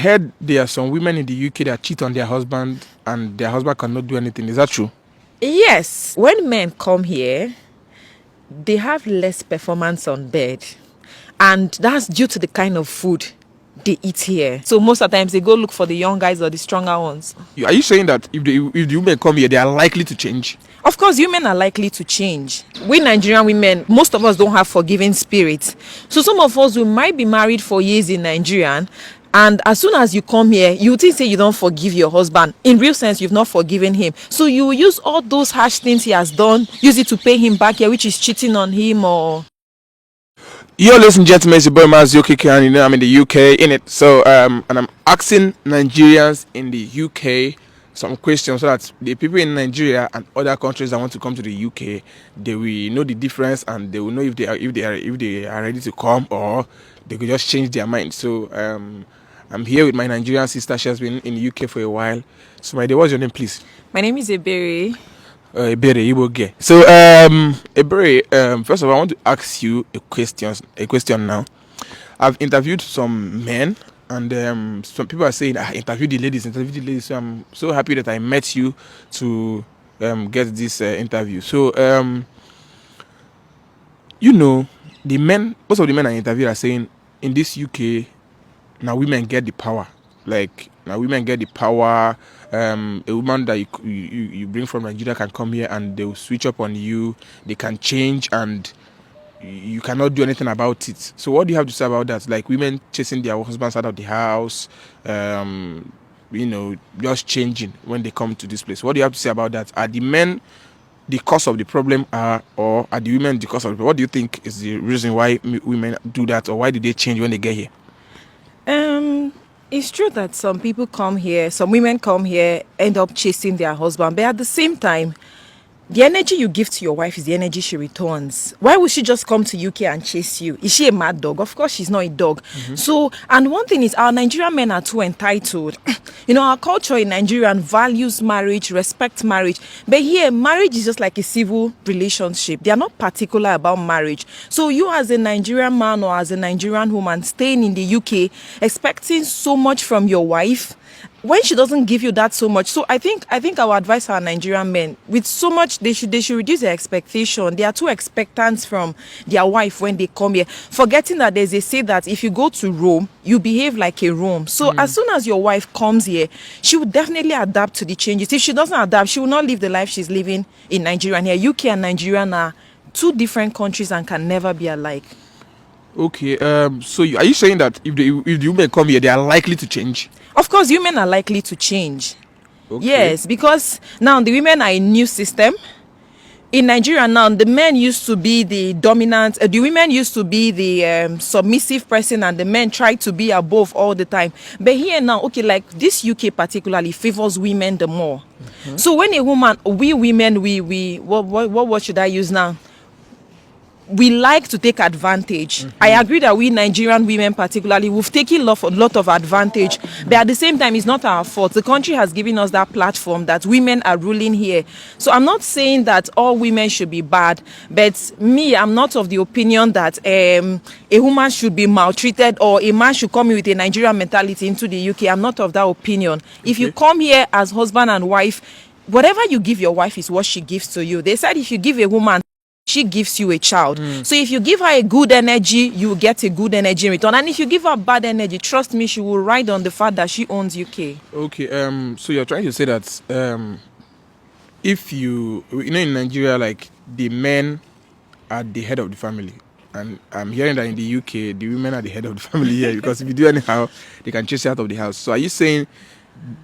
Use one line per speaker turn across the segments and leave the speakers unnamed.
heard there are some women in the UK that cheat on their husband and their husband cannot do anything. Is that true?
Yes. When men come here, they have less performance on bed. And that's due to the kind of food they eat here. So most of the times they go look for the young guys or the stronger ones.
Are you saying that if the women come here, they are likely to change?
Of course, women are likely to change. We Nigerian women, most of us don't have forgiving spirits. So some of us, we might be married for years in Nigeria, and as soon as you come here, you think say you don't forgive your husband. In real sense, you've not forgiven him. So you use all those harsh things he has done, use it to pay him back here, which is cheating on him or...
Yo, ladies and gentlemen, it's your boy Mazio, and you know I'm in the UK, innit? So, and I'm asking Nigerians in the UK some questions so that the people in Nigeria and other countries that want to come to the UK, they will know the difference and they will know if they are ready to come or they could just change their mind. So, I'm here with my Nigerian sister. She has been in the UK for a while. So, my dear, what's your name, please?
My name is Ebere.
Ebere, you will get. So, Ebere, first of all, I want to ask you a question now. I've interviewed some men, and some people are saying, interview the ladies. So I'm so happy that I met you to get this interview. So, the men, most of the men I interviewed are saying, in this UK, now women get the power. Like, now women get the power. A woman that you bring from Nigeria can come here and they will switch up on you. They can change and you cannot do anything about it. So what do you have to say about that? Like women chasing their husbands out of the house, just changing when they come to this place. What do you have to say about that? Are the men the cause of the problem, or are the women the cause of the problem? What do you think is the reason why women do that, or why do they change when they get here?
It's true that some women come here, end up chasing their husband, but at the same time, the energy you give to your wife is the energy she returns. Why would she just come to UK and chase you? Is she a mad dog? Of course she's not a dog. Mm-hmm. So, and one thing is our Nigerian men are too entitled. Our culture in Nigeria values marriage, respects marriage. But here, marriage is just like a civil relationship. They are not particular about marriage. So you as a Nigerian man or as a Nigerian woman staying in the UK, expecting so much from your wife, when she doesn't give you that so much. So I think I would advise our Nigerian men with so much they should reduce their expectation. They are too expectant from their wife when they come here, forgetting that there's a say that if you go to Rome, you behave like a Rome. So as soon as your wife comes here, she will definitely adapt to the changes. If she doesn't adapt, she will not live the life she's living in Nigeria. And here, UK and Nigeria are two different countries and can never be alike.
Okay, so are you saying that if the women come here, they are likely to change?
Of course, women are likely to change.
Okay.
Yes, because now the women are a new system. In Nigeria now, the men used to be the dominant, the women used to be the submissive person, and the men try to be above all the time. But here now, okay, like this UK particularly favors women the more. Mm-hmm. So when a woman, we women, what should I use now? We like to take advantage. Mm-hmm. I agree that we Nigerian women particularly, we've taken a lot of advantage. Mm-hmm. But at the same time, it's not our fault. The country has given us that platform that women are ruling here. So I'm not saying that all women should be bad. But I'm not of the opinion that a woman should be maltreated or a man should come in with a Nigerian mentality into the UK. I'm not of that opinion. Okay. If you come here as husband and wife, whatever you give your wife is what she gives to you. They said if you give a woman, she gives you a child. So if you give her a good energy, you will get a good energy in return. And if you give her bad energy, trust me, she will ride on the fact that she owns UK.
Okay, so you're trying to say that if in Nigeria, like the men are the head of the family. And I'm hearing that in the UK, the women are the head of the family here because if you do anyhow, they can chase you out of the house. So are you saying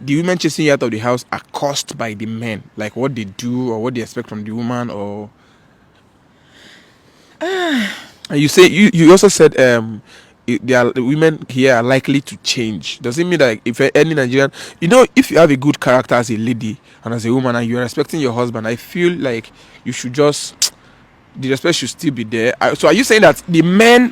the women chasing you out of the house are caused by the men? Like what they do or what they expect from the woman or... And you say you also said the women here are likely to change. Does it mean that if any Nigerian, if you have a good character as a lady and as a woman and you are respecting your husband, I feel like you should just, the respect should still be there. So are you saying that the men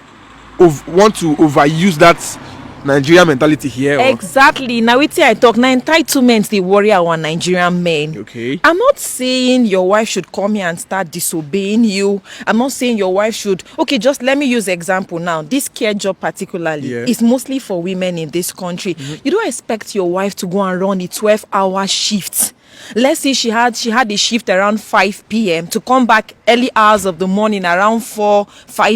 want to overuse that Nigerian mentality here.
Exactly. Now wetin I talk na entitlement dey worry our Nigerian men.
Okay.
I'm not saying your wife should come here and start disobeying you. I'm not saying your wife should. Okay, just let me use example now. This care job particularly is mostly for women in this country. You don't expect your wife to go and run a 12-hour shift. Let's say she had a shift around 5 p.m. to come back early hours of the morning around 5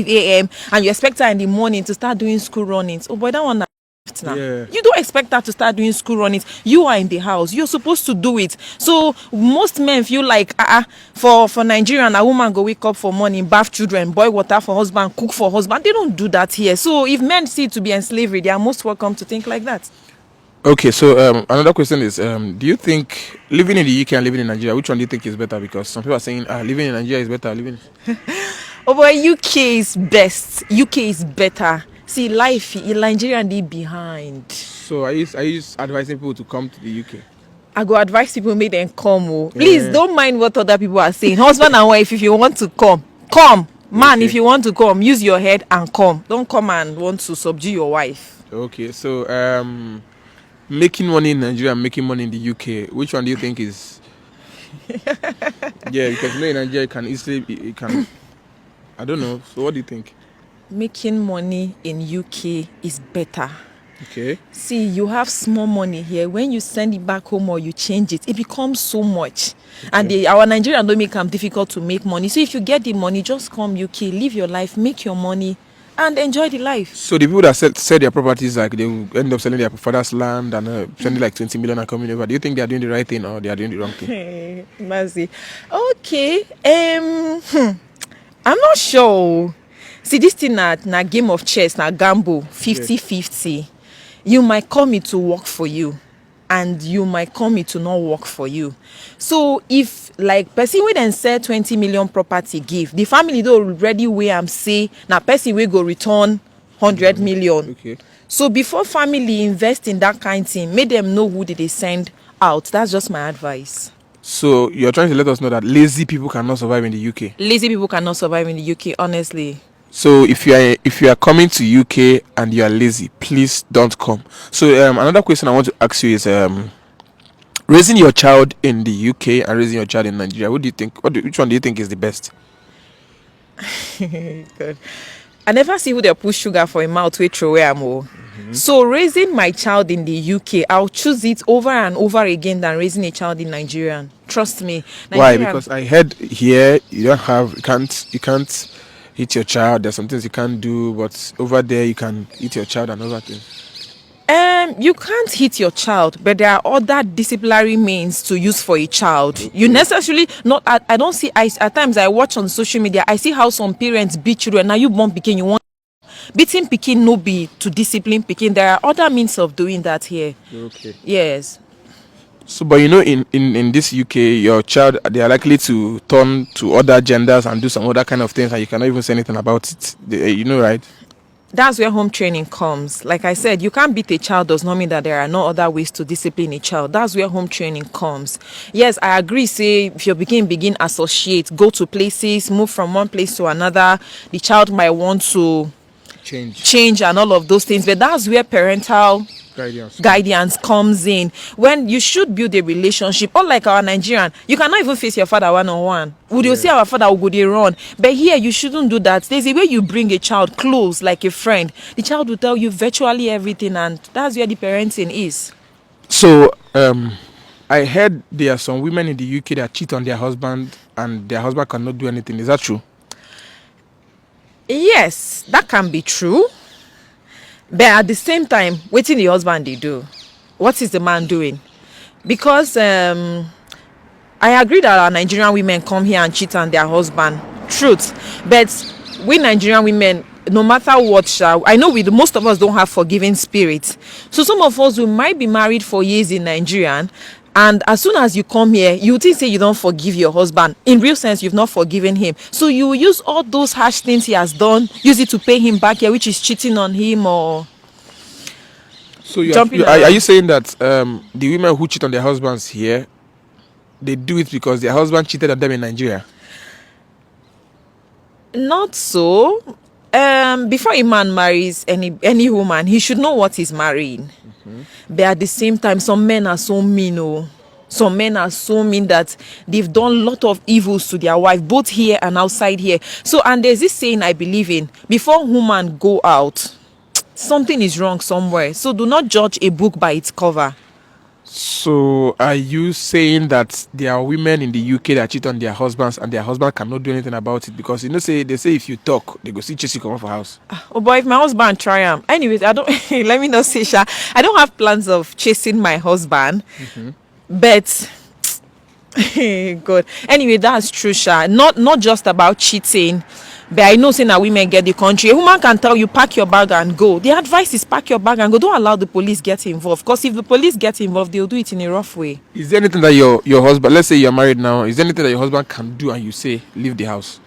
a.m. and you expect her in the morning to start doing school runnings. Oh boy, that one. Now.
Yeah.
You don't expect her to start doing school runnings. You are in the house. You're supposed to do it. So most men feel like for Nigerian, a woman go wake up for morning, bath children, boil water for husband, cook for husband. They don't do that here. So if men see it to be enslaved, they are most welcome to think like that.
Okay, so another question is, do you think living in the UK and living in Nigeria, which one do you think is better? Because some people are saying living in Nigeria is better.
Oh boy, UK is best. UK is better. See, life in Nigeria they behind.
So are you advising people to come to the UK?
I go advise people make them come. Oh. Please don't mind what other people are saying. Husband and wife, if you want to come. Man, okay. If you want to come, use your head and come. Don't come and want to subdue your wife.
Okay, so making money in Nigeria and making money in the UK, which one do you think is? Yeah, because in Nigeria you can. I don't know. So what do you think?
Making money in UK is better.
Okay.
See, you have small money here. When you send it back home or you change it, it becomes so much. Okay. And our Nigerians don't make them difficult to make money. So if you get the money, just come UK, live your life, make your money, and enjoy the life.
So the people that sell their properties, like they will end up selling their father's land and spending like 20 million and coming over. Do you think they are doing the right thing or they are doing the wrong thing?
Mercy. Okay. I'm not sure. See, this thing na game of chess, na gamble, 50-50. You might call me to work for you, and you might call me to not work for you. So if like person wey dem sell 20 million property give, the family don already weigh am say na person wey go return 100 million.
Okay.
So before family invest in that kind thing, make them know who did they send out. That's just my advice.
So you're trying to let us know that lazy people cannot survive in the UK.
Lazy people cannot survive in the UK, honestly.
So if you are coming to UK and you are lazy, please don't come. So another question I want to ask you is raising your child in the UK and raising your child in Nigeria. What do you think? Which one do you think is the best?
Good. I never see who they put sugar for a mouth wey throw away am. So raising my child in the UK, I'll choose it over and over again than raising a child in Nigeria. Trust me.
Why? Because I heard here you can't hit your child. There's some things you can't do, but over there you can hit your child and other things.
You can't hit your child, but there are other disciplinary means to use for a child. Okay. You necessarily not. I don't see. At times I watch on social media. I see how some parents beat children. Now you born pikin, you want beating pikin no be to discipline pikin. There are other means of doing that here. Okay. Yes.
So, but in this UK, your child, they are likely to turn to other genders and do some other kind of things, and you cannot even say anything about it. Right?
That's where home training comes. Like I said, you can't beat a child does not mean that there are no other ways to discipline a child. That's where home training comes. Yes, I agree. Say if you begin associate, go to places, move from one place to another, the child might want to change and all of those things. But that's where parental guidance comes in. When you should build a relationship, unlike our Nigerian, you cannot even face your father one-on-one. Would you see our father would go run? But here you shouldn't do that. There's a way you bring a child close like a friend. The child will tell you virtually everything, and that's where the parenting is.
So I heard there are some women in the UK that cheat on their husband and their husband cannot do anything. Is that true?
Yes, that can be true. But at the same time, waiting the husband they do. What is the man doing? Because I agree that our Nigerian women come here and cheat on their husband. Truth. But we Nigerian women, no matter what, I know most of us don't have forgiving spirit. So some of us who might be married for years in Nigeria, and as soon as you come here, you think say you don't forgive your husband. In real sense, you've not forgiven him. So you use all those harsh things he has done, use it to pay him back here, which is cheating on him or.
So are you saying that the women who cheat on their husbands here, they do it because their husband cheated on them in Nigeria?
Not so. Before a man marries any woman, he should know what he's marrying. But at the same time, some men are so mean. Oh, some men are so mean that they've done a lot of evils to their wife, both here and outside here. So, and there's this saying I believe in: before woman go out, something is wrong somewhere. So do not judge a book by its cover.
So, are you saying that there are women in the UK that cheat on their husbands and their husband cannot do anything about it? Because say they say if you talk, they go see chase you come off a house.
Oh boy, if my husband try am. Anyways, I don't let me not say sha. I don't have plans of chasing my husband. But good. Anyway, that's true, sha. Not just about cheating. But I know saying that women get the country. A woman can tell you pack your bag and go. The advice is pack your bag and go. Don't allow the police get involved. Because if the police get involved, they'll do it in a rough way.
Is there anything that your husband, let's say you're married now, is there anything that your husband can do and you say leave the house?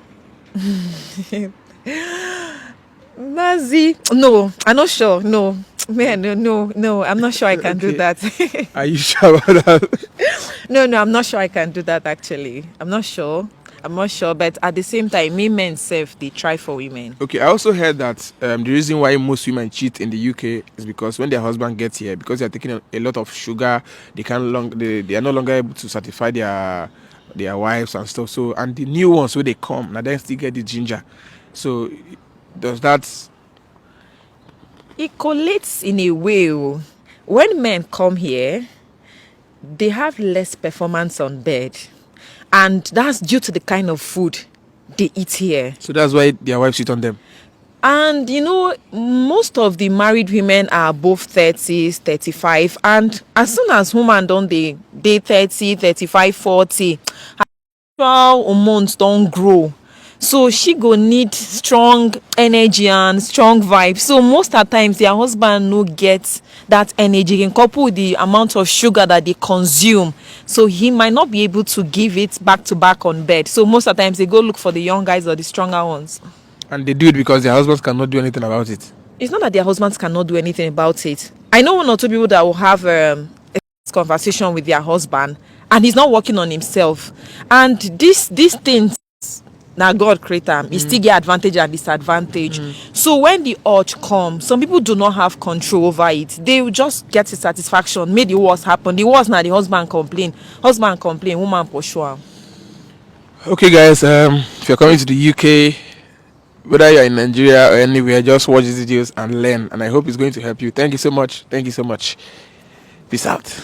Mazi, no, I'm not sure. No, man, no, I'm not sure I can do
Okay.
that.
Are you sure about that?
No, I'm not sure I can do that actually. I'm not sure, but at the same time, me men self, they try for women.
Okay, I also heard that the reason why most women cheat in the UK is because when their husband gets here, because they're taking a lot of sugar, they are no longer able to satisfy their wives and stuff. So, and the new ones when they come, now they still get the ginger. So, does that?
It collates in a way. Oh. When men come here, they have less performance on bed, and that's due to the kind of food they eat here.
So that's why their wives cheat on them.
And most of the married women are above 30s, 35, and as soon as woman don't they 30, 35, 40, her sexual hormones don't grow. So she go need strong energy and strong vibes. So most of the times their husband no get that energy in couple with the amount of sugar that they consume. So he might not be able to give it back to back on bed. So most of the times they go look for the young guys or the stronger ones.
And they do it because their husbands cannot do anything about it.
It's not that their husbands cannot do anything about it. I know one or two people that will have a conversation with their husband and he's not working on himself. And these things, now God created them, he still get advantage and disadvantage. So when the urge comes, some people do not have control over it. They will just get a satisfaction. Make the worst happen. The worst now the husband complain, woman pursue.
Okay, guys. If you're coming to the UK, whether you're in Nigeria or anywhere, just watch these videos and learn. And I hope it's going to help you. Thank you so much. Peace out.